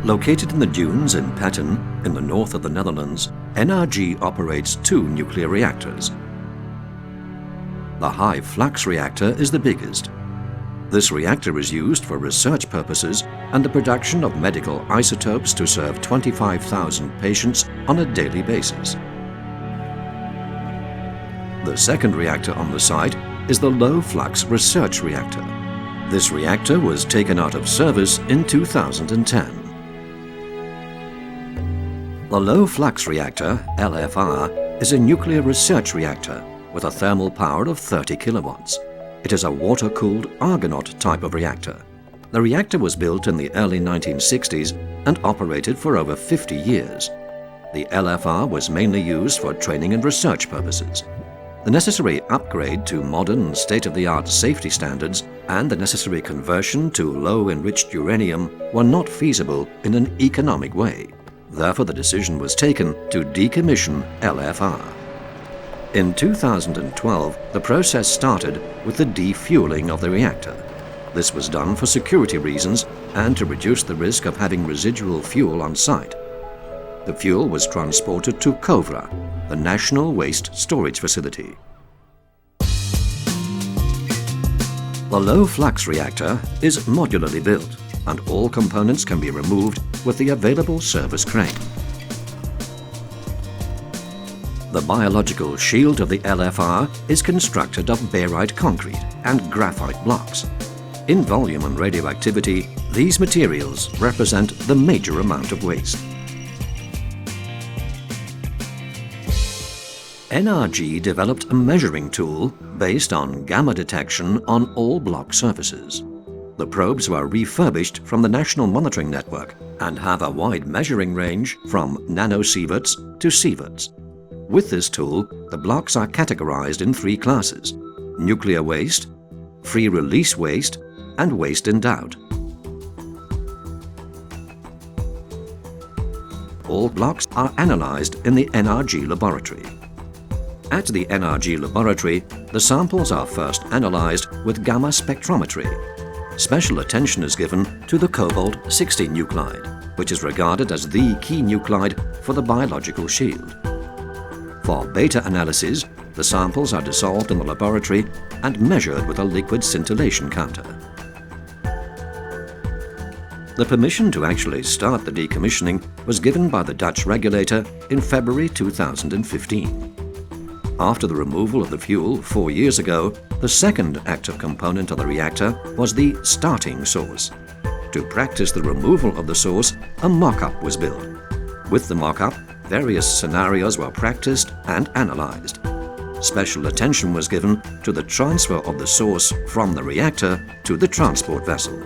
Located in the dunes in Petten, in the north of the Netherlands, NRG operates 2 nuclear reactors. The high flux reactor is the biggest. This reactor is used for research purposes and the production of medical isotopes to serve 25,000 patients on a daily basis. The second reactor on the site is the low-flux research reactor. This reactor was taken out of service in 2010. The low-flux reactor, LFR, is a nuclear research reactor with a thermal power of 30 kilowatts. It is a water-cooled Argonaut type of reactor. The reactor was built in the early 1960s and operated for over 50 years. The LFR was mainly used for training and research purposes. The necessary upgrade to modern state-of-the-art safety standards and the necessary conversion to low-enriched uranium were not feasible in an economic way. Therefore, the decision was taken to decommission LFR. In 2012, the process started with the defueling of the reactor. This was done for security reasons and to reduce the risk of having residual fuel on site. The fuel was transported to Kovra, the National Waste Storage Facility. The low-flux reactor is modularly built, and all components can be removed with the available service crane. The biological shield of the LFR is constructed of barite concrete and graphite blocks. In volume and radioactivity, these materials represent the major amount of waste. NRG developed a measuring tool based on gamma detection on all block surfaces. The probes were refurbished from the National Monitoring Network and have a wide measuring range from nanosieverts to sieverts. With this tool, the blocks are categorized in 3 classes: nuclear waste, free-release waste, and waste in doubt. All blocks are analyzed in the NRG laboratory. At the NRG laboratory, the samples are first analyzed with gamma spectrometry. Special attention is given to the cobalt-60 nuclide, which is regarded as the key nuclide for the biological shield. For beta analysis, the samples are dissolved in the laboratory and measured with a liquid scintillation counter. The permission to actually start the decommissioning was given by the Dutch regulator in February 2015. After the removal of the fuel 4 years ago, the second active component of the reactor was the starting source. To practice the removal of the source, a mock-up was built. With the mock-up, various scenarios were practiced and analyzed. Special attention was given to the transfer of the source from the reactor to the transport vessel.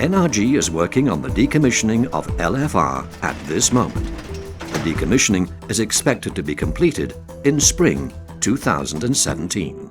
NRG is working on the decommissioning of LFR at this moment. The decommissioning is expected to be completed in spring 2017.